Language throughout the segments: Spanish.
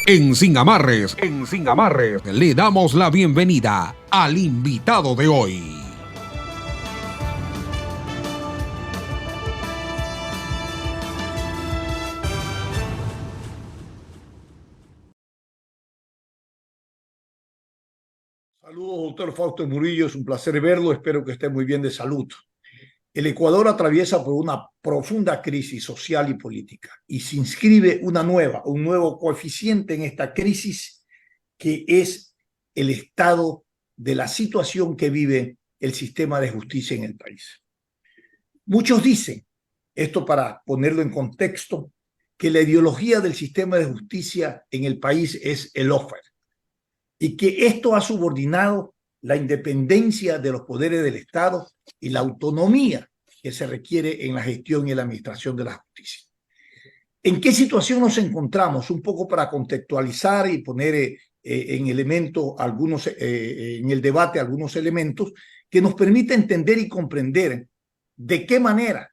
Sin Amarres, le damos la bienvenida al invitado de hoy. Saludos, doctor Fausto Murillo, es un placer verlo, espero que esté muy bien de salud. El Ecuador atraviesa por una profunda crisis social y política y se inscribe un nuevo coeficiente en esta crisis, que es el estado de la situación que vive el sistema de justicia en el país. Muchos dicen, esto para ponerlo en contexto, que la ideología del sistema de justicia en el país es el lawfare y que esto ha subordinado la independencia de los poderes del Estado y la autonomía que se requiere en la gestión y la administración de la justicia. ¿En qué situación nos encontramos? Un poco para contextualizar y poner en el debate algunos elementos que nos permiten entender y comprender de qué manera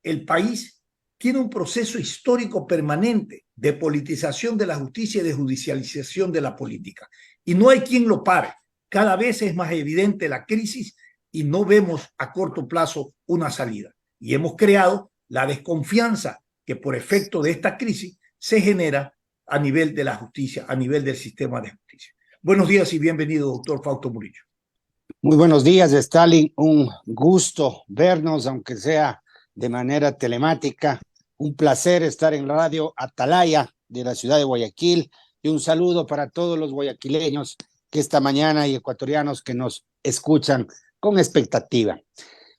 el país tiene un proceso histórico permanente de politización de la justicia y de judicialización de la política. Y no hay quien lo pare. Cada vez es más evidente la crisis y no vemos a corto plazo una salida. Y hemos creado la desconfianza que por efecto de esta crisis se genera a nivel de la justicia, a nivel del sistema de justicia. Buenos días y bienvenido, doctor Fausto Murillo. Muy buenos días, Stalin. Un gusto vernos, aunque sea de manera telemática. Un placer estar en la radio Atalaya de la ciudad de Guayaquil, y un saludo para todos los guayaquileños que esta mañana y ecuatorianos que nos escuchan con expectativa.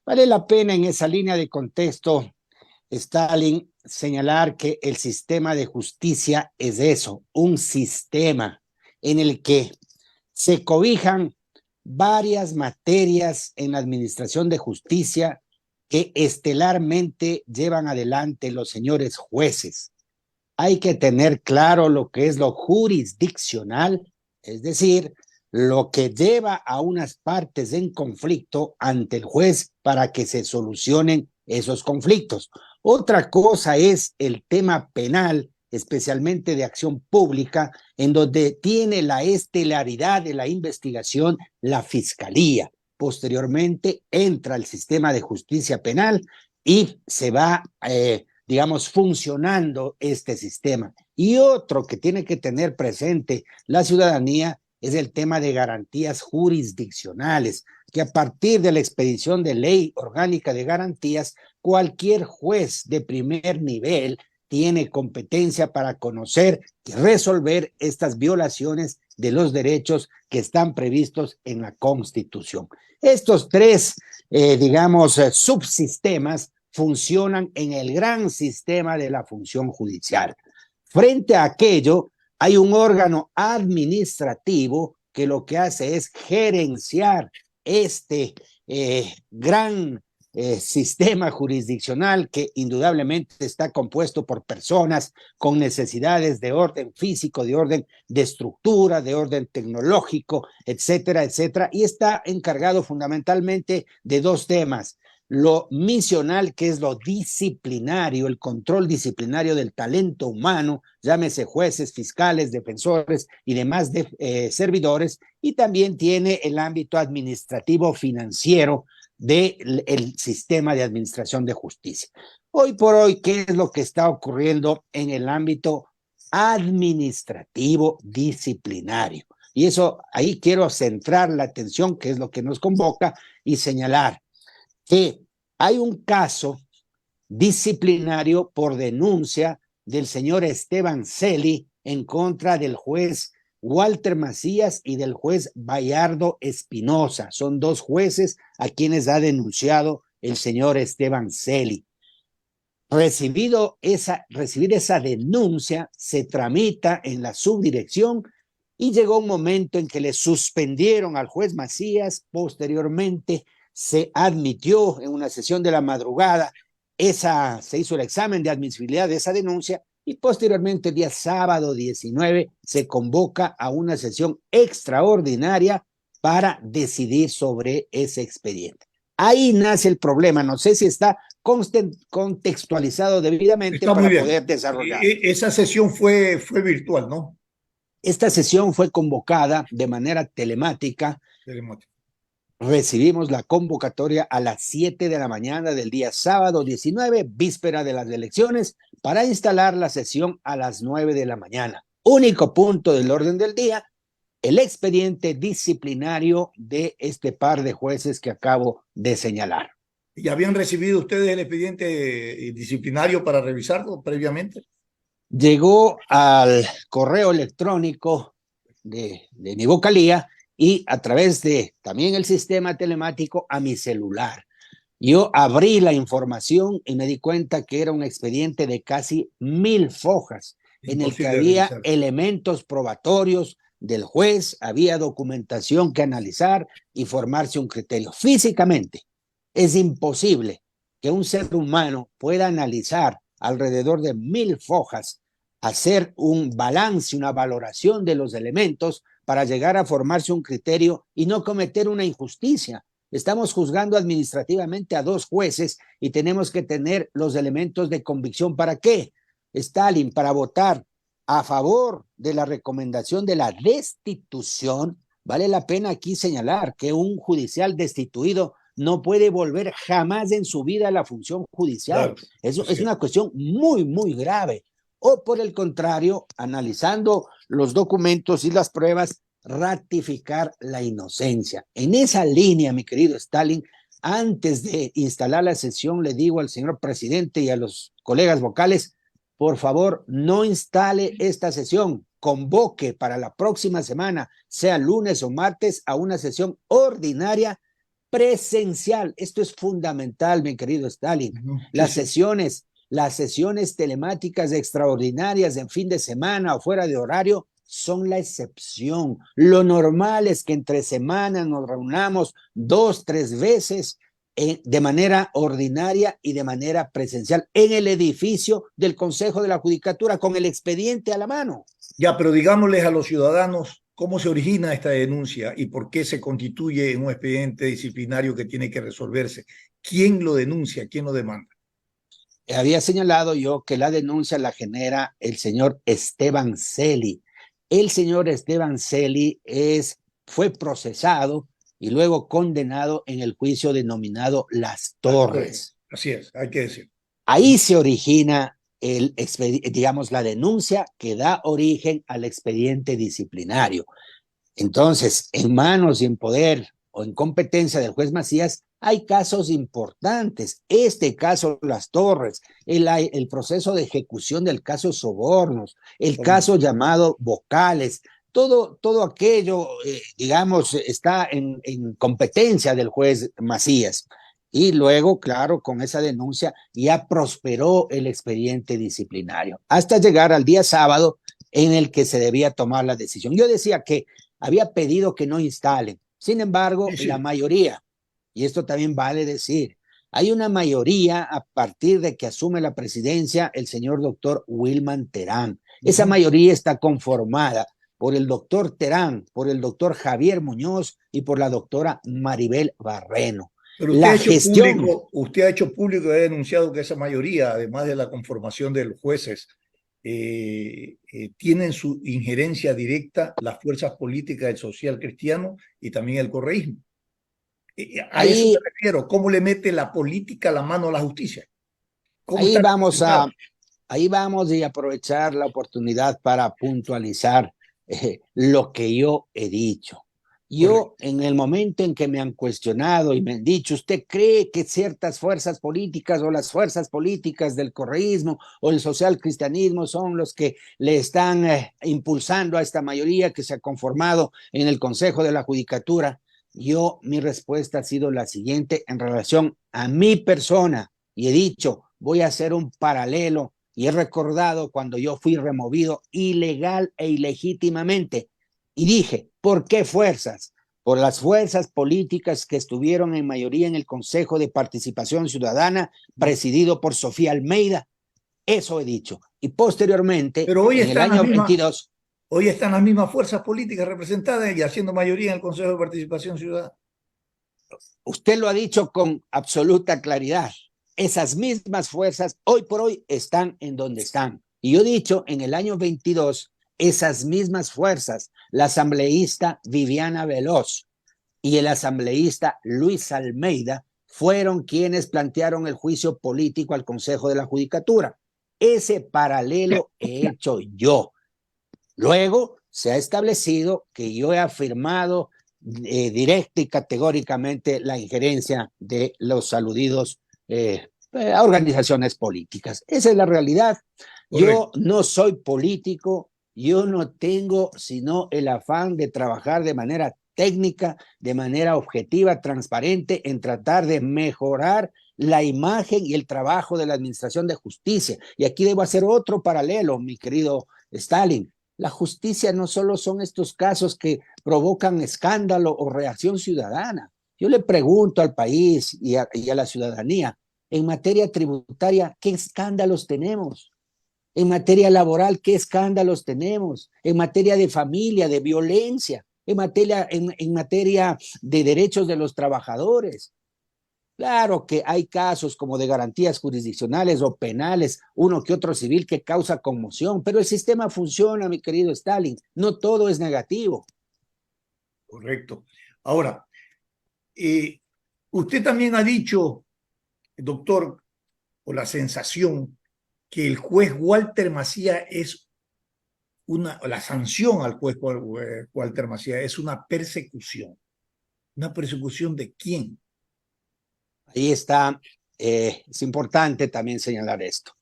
Vale la pena en esa línea de contexto, Stalin, señalar que el sistema de justicia es eso, un sistema en el que se cobijan varias materias en la administración de justicia que estelarmente llevan adelante los señores jueces. Hay que tener claro lo que es lo jurisdiccional, es decir, lo que lleva a unas partes en conflicto ante el juez para que se solucionen esos conflictos. Otra cosa es el tema penal, especialmente de acción pública, en donde tiene la estelaridad de la investigación la Fiscalía. Posteriormente entra el sistema de justicia penal y se va, digamos, funcionando este sistema. Y otro que tiene que tener presente la ciudadanía es el tema de garantías jurisdiccionales, que a partir de la expedición de ley orgánica de garantías, cualquier juez de primer nivel tiene competencia para conocer y resolver estas violaciones de los derechos que están previstos en la Constitución. Estos tres, subsistemas funcionan en el gran sistema de la función judicial. Frente a aquello, hay un órgano administrativo que lo que hace es gerenciar este gran sistema jurisdiccional, que indudablemente está compuesto por personas con necesidades de orden físico, de orden de estructura, de orden tecnológico, etcétera, etcétera, y está encargado fundamentalmente de dos temas: lo misional, que es lo disciplinario, el control disciplinario del talento humano, llámese jueces, fiscales, defensores y demás servidores, y también tiene el ámbito administrativo financiero del sistema de administración de justicia. Hoy por hoy, ¿qué es lo que está ocurriendo en el ámbito administrativo disciplinario? Y eso, ahí quiero centrar la atención, que es lo que nos convoca, y señalar que hay un caso disciplinario por denuncia del señor Esteban Celi en contra del juez Walter Macías y del juez Bayardo Espinosa. Son dos jueces a quienes ha denunciado el señor Esteban Celi. Recibir esa denuncia, se tramita en la subdirección y llegó un momento en que le suspendieron al juez Macías. Posteriormente se admitió en una sesión de la madrugada, se hizo el examen de admisibilidad de esa denuncia, y posteriormente el día sábado 19 se convoca a una sesión extraordinaria para decidir sobre ese expediente. Ahí nace el problema. No sé si está contextualizado debidamente Está muy para bien. poder desarrollar. Esa sesión fue virtual, ¿no? Esta sesión fue convocada de manera telemática. Recibimos la convocatoria a las 7 de la mañana del día sábado 19, víspera de las elecciones, para instalar la sesión a las 9 de la mañana. Único punto del orden del día, el expediente disciplinario de este par de jueces que acabo de señalar. ¿Y habían recibido ustedes el expediente disciplinario para revisarlo previamente? Llegó al correo electrónico de mi vocalía y a través de también el sistema telemático a mi celular. Yo abrí la información y me di cuenta que era un expediente de casi 1000 fojas, en el que había elementos probatorios del juez, había documentación que analizar y formarse un criterio. Físicamente, es imposible que un ser humano pueda analizar alrededor de 1000 fojas, hacer un balance, una valoración de los elementos para llegar a formarse un criterio y no cometer una injusticia. Estamos juzgando administrativamente a 2 jueces y tenemos que tener los elementos de convicción. ¿Para qué? Stalin, para votar a favor de la recomendación de la destitución. Vale la pena aquí señalar que un judicial destituido no puede volver jamás en su vida a la función judicial. Claro, Eso es una cuestión muy, muy grave. O por el contrario, analizando los documentos y las pruebas, ratificar la inocencia. En esa línea, mi querido Stalin, antes de instalar la sesión, le digo al señor presidente y a los colegas vocales, por favor, no instale esta sesión, convoque para la próxima semana, sea lunes o martes, a una sesión ordinaria presencial. Esto es fundamental, mi querido Stalin. Las sesiones telemáticas extraordinarias en fin de semana o fuera de horario son la excepción. Lo normal es que entre semanas nos reunamos 2, 3 veces de manera ordinaria y de manera presencial en el edificio del Consejo de la Judicatura con el expediente a la mano. Ya, pero digámosles a los ciudadanos cómo se origina esta denuncia y por qué se constituye en un expediente disciplinario que tiene que resolverse. ¿Quién lo denuncia? ¿Quién lo demanda? Había señalado yo que la denuncia la genera el señor Esteban Celi. El señor Esteban Celi fue procesado y luego condenado en el juicio denominado Las Torres. Así es, hay que decir. Ahí se origina digamos, la denuncia que da origen al expediente disciplinario. Entonces, en manos y en poder o en competencia del juez Macías, hay casos importantes. Este caso, Las Torres, el proceso de ejecución del caso Sobornos, el caso llamado Vocales, todo aquello, digamos, está en competencia del juez Macías. Y luego, claro, con esa denuncia ya prosperó el expediente disciplinario, hasta llegar al día sábado en el que se debía tomar la decisión. Yo decía que había pedido que no instalen. Sin embargo, la mayoría, y esto también vale decir, hay una mayoría a partir de que asume la presidencia el señor doctor Wilman Terán. Esa mayoría está conformada por el doctor Terán, por el doctor Javier Muñoz y por la doctora Maribel Barreno. Pero usted ha hecho público y ha denunciado que esa mayoría, además de la conformación de los jueces, tienen su injerencia directa las fuerzas políticas del social cristiano y también el correísmo. A eso me refiero. ¿Cómo le mete la política la mano a la justicia? Ahí vamos a aprovechar la oportunidad para puntualizar lo que yo he dicho. Yo, en el momento en que me han cuestionado y me han dicho, ¿usted cree que ciertas fuerzas políticas o las fuerzas políticas del correísmo o el social cristianismo son los que le están impulsando a esta mayoría que se ha conformado en el Consejo de la Judicatura? Mi respuesta ha sido la siguiente en relación a mi persona, y he dicho, voy a hacer un paralelo, y he recordado cuando yo fui removido ilegal e ilegítimamente, y dije, ¿por qué fuerzas? Por las fuerzas políticas que estuvieron en mayoría en el Consejo de Participación Ciudadana, presidido por Sofía Almeida. Eso he dicho. Y posteriormente, pero hoy en el año 22... Hoy están las mismas fuerzas políticas representadas y haciendo mayoría en el Consejo de Participación Ciudadana. Usted lo ha dicho con absoluta claridad. Esas mismas fuerzas hoy por hoy están en donde están. Y yo he dicho, en el año 22, esas mismas fuerzas, la asambleísta Viviana Veloz y el asambleísta Luis Almeida, fueron quienes plantearon el juicio político al Consejo de la Judicatura. Ese paralelo he hecho yo. Luego se ha establecido que yo he afirmado directa y categóricamente la injerencia de los aludidos a organizaciones políticas. Esa es la realidad. Correcto. Yo no soy político, yo no tengo sino el afán de trabajar de manera técnica, de manera objetiva, transparente, en tratar de mejorar la imagen y el trabajo de la Administración de Justicia. Y aquí debo hacer otro paralelo, mi querido Stalin. La justicia no solo son estos casos que provocan escándalo o reacción ciudadana. Yo le pregunto al país y a la ciudadanía, en materia tributaria, ¿qué escándalos tenemos? En materia laboral, ¿qué escándalos tenemos? En materia de familia, de violencia, en materia de derechos de los trabajadores. Claro que hay casos como de garantías jurisdiccionales o penales, uno que otro civil que causa conmoción, pero el sistema funciona, mi querido Stalin, no todo es negativo. Correcto. Ahora, usted también ha dicho, doctor, o la sensación, que el juez Walter Macías es la sanción al juez Walter Macías es una persecución. ¿Una persecución de quién? Ahí está, es importante también señalar esto.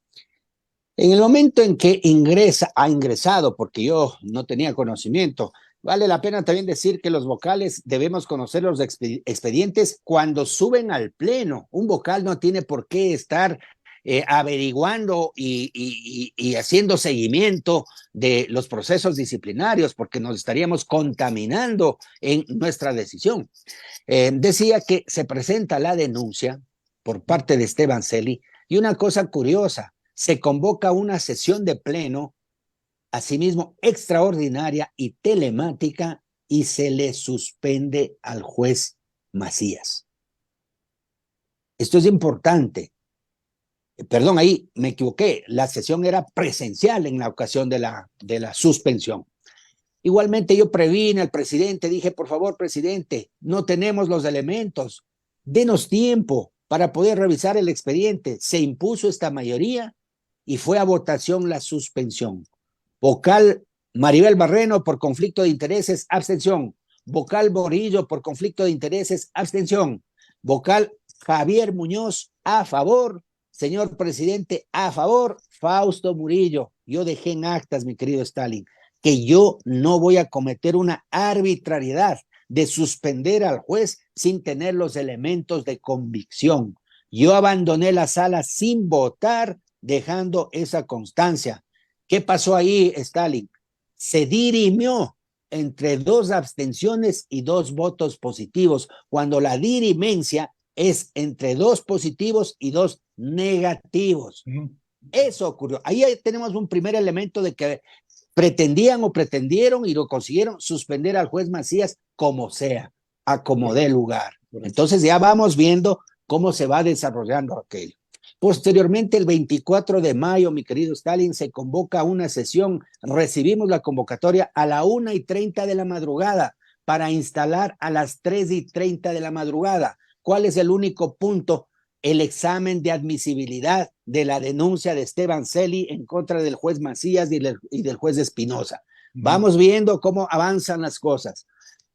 En el momento en que ha ingresado, porque yo no tenía conocimiento, vale la pena también decir que los vocales debemos conocer los expedientes cuando suben al pleno. Un vocal no tiene por qué estar averiguando y haciendo seguimiento de los procesos disciplinarios, porque nos estaríamos contaminando en nuestra decisión. Decía que se presenta la denuncia por parte de Esteban Celi y una cosa curiosa, se convoca una sesión de pleno, asimismo extraordinaria y telemática, y se le suspende al juez Macías. Esto es importante. Perdón, ahí me equivoqué, la sesión era presencial en la ocasión de la suspensión. Igualmente yo previne al presidente, dije, por favor, presidente, no tenemos los elementos, denos tiempo para poder revisar el expediente. Se impuso esta mayoría y fue a votación la suspensión. Vocal Maribel Barreno por conflicto de intereses, abstención. Vocal Morillo por conflicto de intereses, abstención. Vocal Javier Muñoz, a favor. Señor presidente, a favor. Fausto Murillo. Yo dejé en actas, mi querido Stalin, que yo no voy a cometer una arbitrariedad de suspender al juez sin tener los elementos de convicción. Yo abandoné la sala sin votar, dejando esa constancia. ¿Qué pasó ahí, Stalin? Se dirimió entre 2 abstenciones y 2 votos positivos, cuando la dirimencia es entre 2 positivos y 2 negativos. Eso ocurrió. Ahí tenemos un primer elemento de que pretendían o pretendieron y lo consiguieron suspender al juez Macías como sea, a como dé lugar. Entonces ya vamos viendo cómo se va desarrollando aquello. Posteriormente, el 24 de mayo, mi querido Stalin, se convoca una sesión. Recibimos la convocatoria a la 1:30 de la madrugada para instalar a las 3:30 de la madrugada. ¿Cuál es el único punto? El examen de admisibilidad de la denuncia de Esteban Celi en contra del juez Macías y del juez Espinosa. Vamos viendo cómo avanzan las cosas.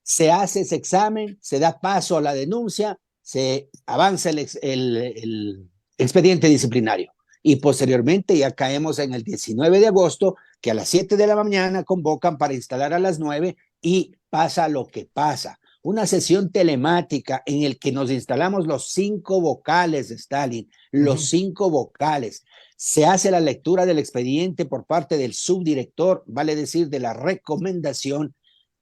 Se hace ese examen, se da paso a la denuncia, se avanza el expediente disciplinario y posteriormente ya caemos en el 19 de agosto, que a las 7 de la mañana convocan para instalar a las 9 y pasa lo que pasa. Una sesión telemática en el que nos instalamos los 5 vocales de Stalin, los 5 vocales. Se hace la lectura del expediente por parte del subdirector, vale decir, de la recomendación,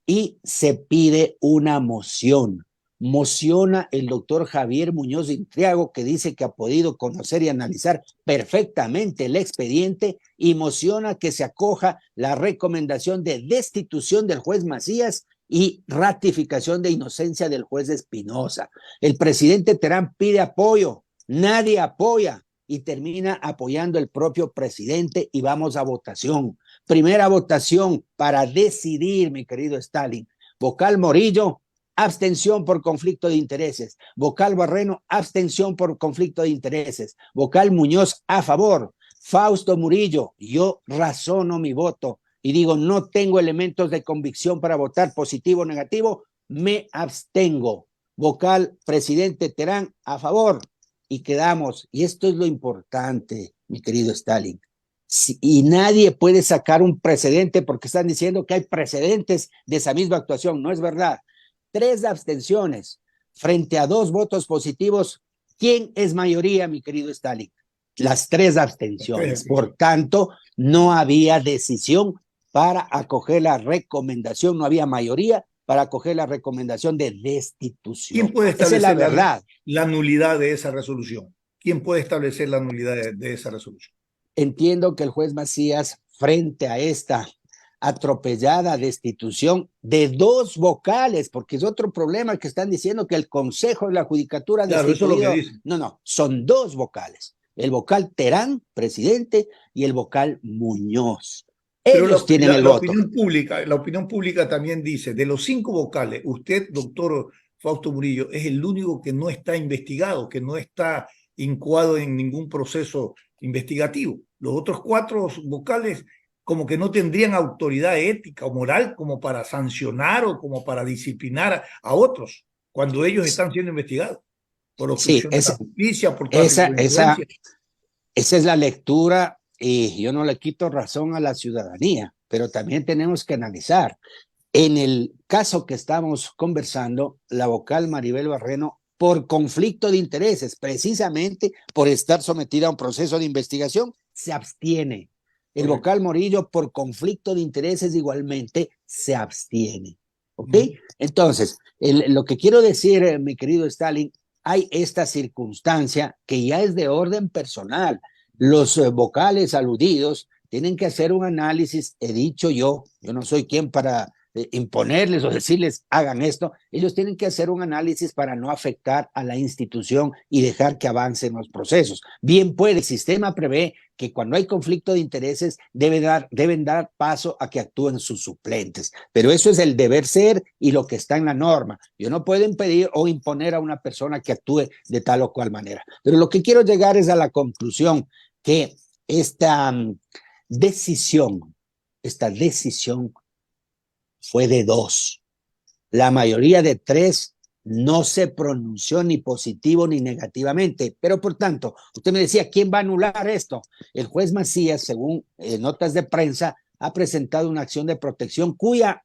y se pide una moción. Mociona el doctor Javier Muñoz de Intriago, que dice que ha podido conocer y analizar perfectamente el expediente, y mociona que se acoja la recomendación de destitución del juez Macías y ratificación de inocencia del juez Espinosa. El presidente Terán pide apoyo, nadie apoya y termina apoyando el propio presidente y vamos a votación. Primera votación para decidir, mi querido Stalin. Vocal Morillo, abstención por conflicto de intereses. Vocal Barreno, abstención por conflicto de intereses. Vocal Muñoz, a favor. Fausto Murillo, yo razono mi voto y digo, no tengo elementos de convicción para votar positivo o negativo, me abstengo. Vocal presidente Terán, a favor. Y quedamos, y esto es lo importante, mi querido Stalin, y nadie puede sacar un precedente porque están diciendo que hay precedentes de esa misma actuación, no es verdad. 3 abstenciones frente a 2 votos positivos, ¿quién es mayoría, mi querido Stalin? Las 3 abstenciones, por tanto, no había decisión para acoger la recomendación, no había mayoría para acoger la recomendación de destitución. ¿Quién puede establecer esa es la verdad? La nulidad de esa resolución? ¿Quién puede establecer la nulidad de esa resolución? Entiendo que el juez Macías, frente a esta atropellada destitución de 2 vocales, porque es otro problema que están diciendo que el Consejo de la Judicatura ha destituido. Eso es lo que dicen. No, son 2 vocales. El vocal Terán, presidente, y el vocal Muñoz. Ellos tienen el voto. La opinión pública también dice, de los 5 vocales, usted, doctor Fausto Murillo, es el único que no está investigado, que no está incoado en ningún proceso investigativo. Los otros 4 vocales como que no tendrían autoridad ética o moral como para sancionar o como para disciplinar a otros cuando ellos están siendo investigados por obstrucción de la justicia, por esa es la lectura. Y yo no le quito razón a la ciudadanía, pero también tenemos que analizar. En el caso que estamos conversando, la vocal Maribel Barreno, por conflicto de intereses, precisamente por estar sometida a un proceso de investigación, se abstiene. El vocal Morillo, por conflicto de intereses, igualmente se abstiene. ¿Ok? Entonces, lo que quiero decir, mi querido Stalin, hay esta circunstancia que ya es de orden personal. Los vocales aludidos tienen que hacer un análisis, he dicho yo no soy quien para imponerles o decirles hagan esto, ellos tienen que hacer un análisis para no afectar a la institución y dejar que avancen los procesos. Bien puede, el sistema prevé que cuando hay conflicto de intereses deben dar paso a que actúen sus suplentes, pero eso es el deber ser y lo que está en la norma. Yo no puedo impedir o imponer a una persona que actúe de tal o cual manera, pero lo que quiero llegar es a la conclusión que esta decisión fue de 2. La mayoría de 3 no se pronunció ni positivo ni negativamente, pero por tanto, usted me decía, ¿quién va a anular esto? El juez Macías, según notas de prensa, ha presentado una acción de protección cuya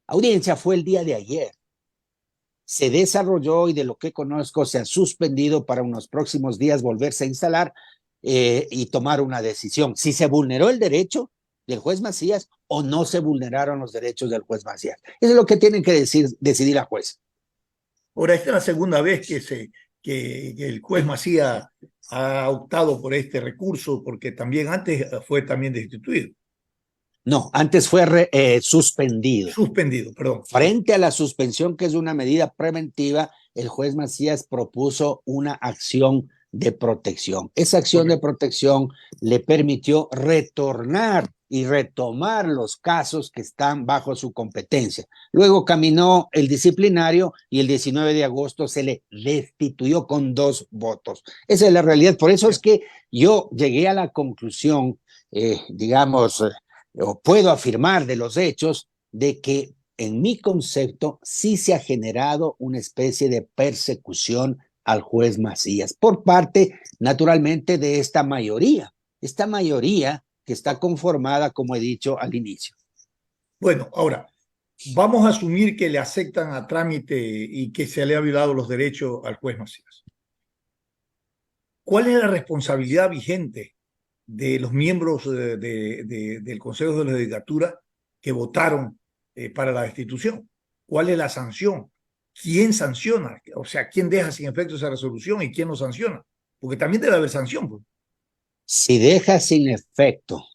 audiencia fue el día de ayer. Se desarrolló y de lo que conozco se ha suspendido para unos próximos días volverse a instalar y tomar una decisión. Si se vulneró el derecho del juez Macías o no se vulneraron los derechos del juez Macías. Eso es lo que tienen que decidir la juez. Ahora, esta es la segunda vez que el juez Macías ha optado por este recurso, porque también antes fue también destituido. No, antes fue suspendido. Suspendido, perdón. Frente a la suspensión, que es una medida preventiva, el juez Macías propuso una acción de protección. Esa acción de protección le permitió retornar y retomar los casos que están bajo su competencia. Luego caminó el disciplinario y el 19 de agosto se le destituyó con 2 votos. Esa es la realidad. Por eso es que yo llegué a la conclusión, o puedo afirmar de los hechos, de que en mi concepto sí se ha generado una especie de persecución al juez Macías por parte, naturalmente, de esta mayoría que está conformada, como he dicho al inicio. Bueno, ahora, vamos a asumir que le aceptan a trámite y que se le ha violado los derechos al juez Macías. ¿Cuál es la responsabilidad vigente de los miembros del Consejo de la Judicatura que votaron para la destitución? ¿Cuál es la sanción? ¿Quién sanciona? O sea, ¿quién deja sin efecto esa resolución y quién lo sanciona? Porque también debe haber sanción, pues. Si deja sin efecto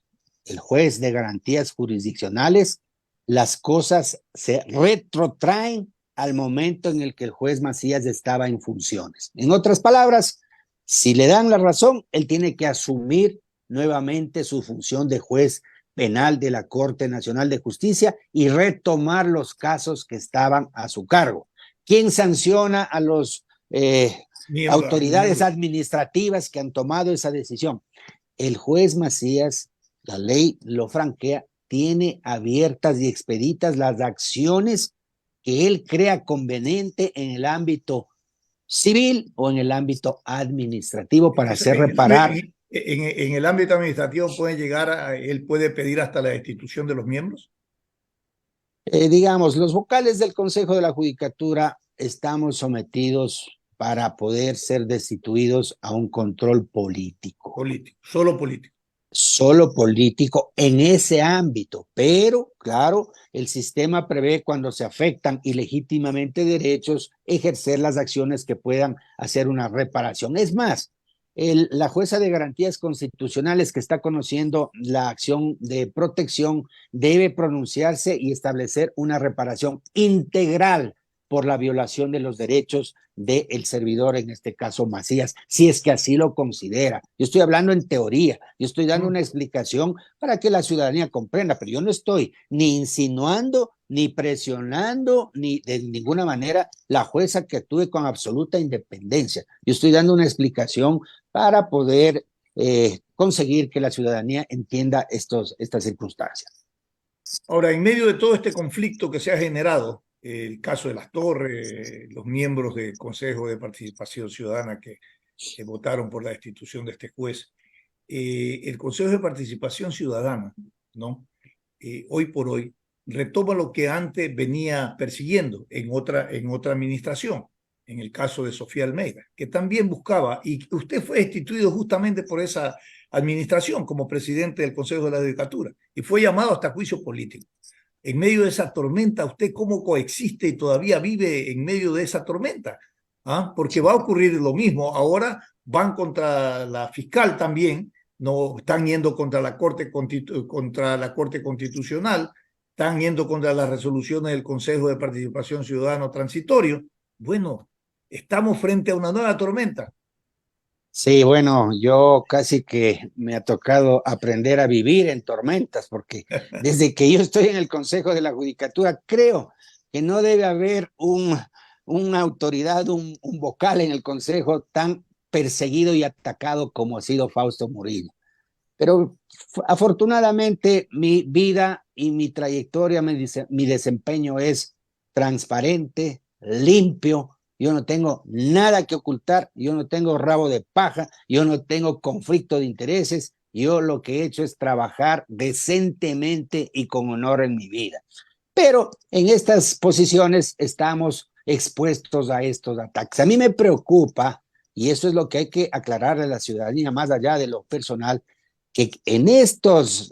el juez de garantías jurisdiccionales, las cosas se retrotraen al momento en el que el juez Macías estaba en funciones. En otras palabras, si le dan la razón, él tiene que asumir nuevamente su función de juez penal de la Corte Nacional de Justicia y retomar los casos que estaban a su cargo. ¿Quién sanciona a los autoridades administrativas que han tomado esa decisión? El juez Macías, la ley lo franquea, tiene abiertas y expeditas las acciones que él crea conveniente en el ámbito civil o en el ámbito administrativo para hacer reparar. En el ámbito administrativo puede llegar él puede pedir hasta la destitución de los miembros. Digamos, los vocales del Consejo de la Judicatura estamos sometidos para poder ser destituidos a un control político. Político, solo político. Solo político en ese ámbito, pero claro, el sistema prevé cuando se afectan ilegítimamente derechos, ejercer las acciones que puedan hacer una reparación. Es más, la jueza de garantías constitucionales que está conociendo la acción de protección debe pronunciarse y establecer una reparación integral por la violación de los derechos del servidor, en este caso Macías, si es que así lo considera. Yo estoy hablando en teoría, yo estoy dando una explicación para que la ciudadanía comprenda, pero yo no estoy ni insinuando, ni presionando, ni de ninguna manera la jueza que actúe con absoluta independencia. Yo estoy dando una explicación para poder conseguir que la ciudadanía entienda estas circunstancias. Ahora, en medio de todo este conflicto que se ha generado, el caso de Las Torres, los miembros del Consejo de Participación Ciudadana que votaron por la destitución de este juez, el Consejo de Participación Ciudadana, ¿no? Hoy por hoy retoma lo que antes venía persiguiendo en otra administración, en el caso de Sofía Almeida, que también buscaba, y usted fue destituido justamente por esa administración como presidente del Consejo de la Judicatura, y fue llamado hasta juicio político. En medio de esa tormenta, ¿usted cómo coexiste y todavía vive en medio de esa tormenta? ¿Ah? Porque va a ocurrir lo mismo. Ahora van contra la fiscal también, no están yendo contra la Corte Constitucional, están yendo contra las resoluciones del Consejo de Participación Ciudadano Transitorio. Bueno, estamos frente a una nueva tormenta. Sí, bueno, yo casi que me ha tocado aprender a vivir en tormentas, porque desde que yo estoy en el Consejo de la Judicatura, creo que no debe haber una autoridad, un vocal en el Consejo tan perseguido y atacado como ha sido Fausto Murillo. Pero afortunadamente mi vida y mi trayectoria, mi desempeño es transparente, limpio. Yo no tengo nada que ocultar, yo no tengo rabo de paja, yo no tengo conflicto de intereses, yo lo que he hecho es trabajar decentemente y con honor en mi vida. Pero en estas posiciones estamos expuestos a estos ataques. A mí me preocupa, y eso es lo que hay que aclararle a la ciudadanía más allá de lo personal, que en estas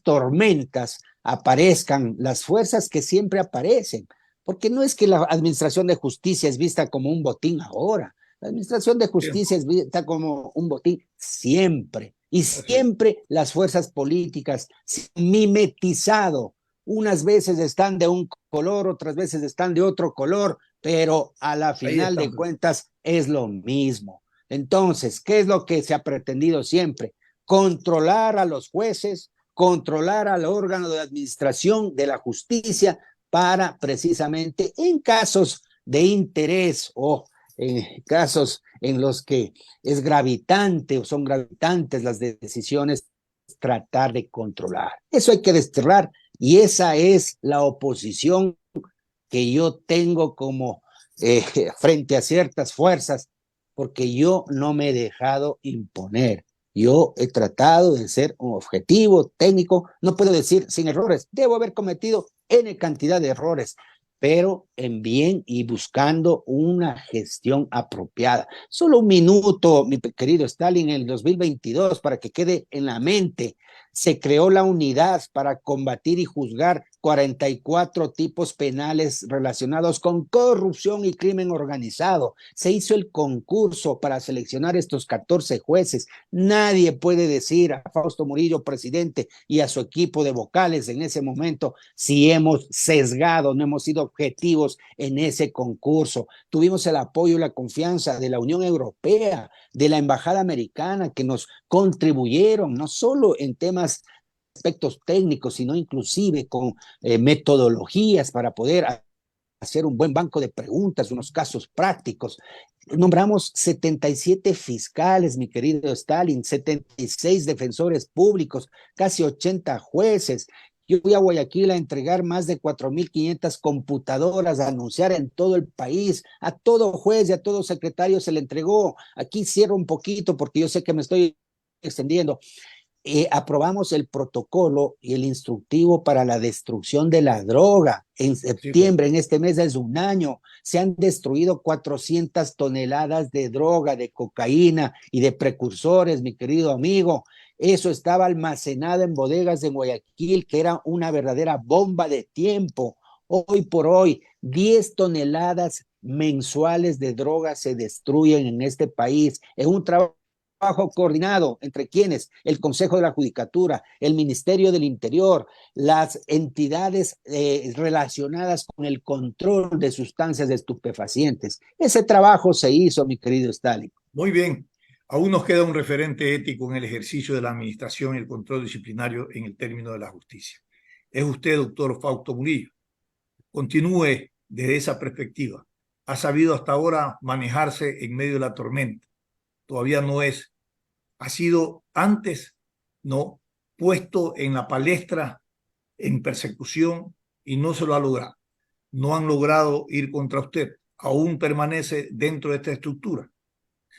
tormentas aparezcan las fuerzas que siempre aparecen. Porque no es que la administración de justicia es vista como un botín ahora. La administración de justicia es vista como un botín siempre. Y siempre las fuerzas políticas se han mimetizado. Unas veces están de un color, otras veces están de otro color, pero a la final de cuentas es lo mismo. Entonces, ¿qué es lo que se ha pretendido siempre? Controlar a los jueces, controlar al órgano de administración de la justicia, para precisamente en casos de interés o en casos en los que es gravitante o son gravitantes las decisiones, tratar de controlar. Eso hay que desterrar y esa es la oposición que yo tengo como frente a ciertas fuerzas, porque yo no me he dejado imponer. Yo he tratado de ser un objetivo técnico, no puedo decir sin errores, debo haber cometido N cantidad de errores, pero en bien y buscando una gestión apropiada. Solo un minuto, mi querido Stalin, en el 2022, para que quede en la mente. Se creó la unidad para combatir y juzgar 44 tipos penales relacionados con corrupción y crimen organizado. Se hizo el concurso para seleccionar estos 14 jueces. Nadie puede decir a Fausto Murillo, presidente, y a su equipo de vocales en ese momento si hemos sesgado, no hemos sido objetivos en ese concurso. Tuvimos el apoyo y la confianza de la Unión Europea, de la Embajada Americana, que nos contribuyeron no solo en temas aspectos técnicos, sino inclusive con metodologías para poder hacer un buen banco de preguntas, unos casos prácticos. Nombramos 77 fiscales, mi querido Stalin, 76 defensores públicos, casi 80 jueces. Yo fui a Guayaquil a entregar más de 4.500 computadoras, a anunciar en todo el país. A todo juez y a todo secretario se le entregó. Aquí cierro un poquito porque yo sé que me estoy extendiendo. Aprobamos el protocolo y el instructivo para la destrucción de la droga. En septiembre, en este mes es un año, se han destruido 400 toneladas de droga, de cocaína y de precursores, mi querido amigo. Eso estaba almacenado en bodegas de Guayaquil, que era una verdadera bomba de tiempo. Hoy por hoy, 10 toneladas mensuales de droga se destruyen en este país. Es un trabajo coordinado entre quienes, el Consejo de la Judicatura, el Ministerio del Interior, las entidades relacionadas con el control de sustancias estupefacientes. Ese trabajo se hizo, mi querido Stalin. Muy bien. Aún nos queda un referente ético en el ejercicio de la administración y el control disciplinario en el término de la justicia. Es usted, doctor Fausto Murillo. Continúe desde esa perspectiva. Ha sabido hasta ahora manejarse en medio de la tormenta. Todavía no es, ha sido antes, no, puesto en la palestra, en persecución, y no se lo ha logrado. No han logrado ir contra usted. Aún permanece dentro de esta estructura.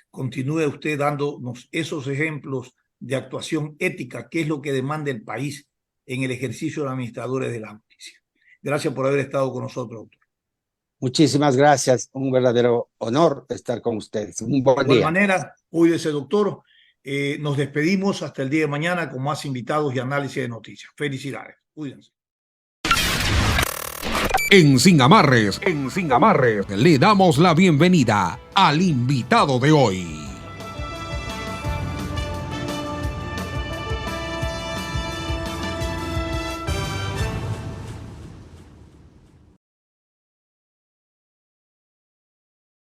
Continúe usted dándonos esos ejemplos de actuación ética, que es lo que demanda el país en el ejercicio de los administradores de la justicia. Gracias por haber estado con nosotros, doctor. Muchísimas gracias, un verdadero honor estar con ustedes. Un buen día. De igual manera, cuídese, doctor. Nos despedimos hasta el día de mañana con más invitados y análisis de noticias. Felicidades. Cuídense. Sin amarres, le damos la bienvenida al invitado de hoy.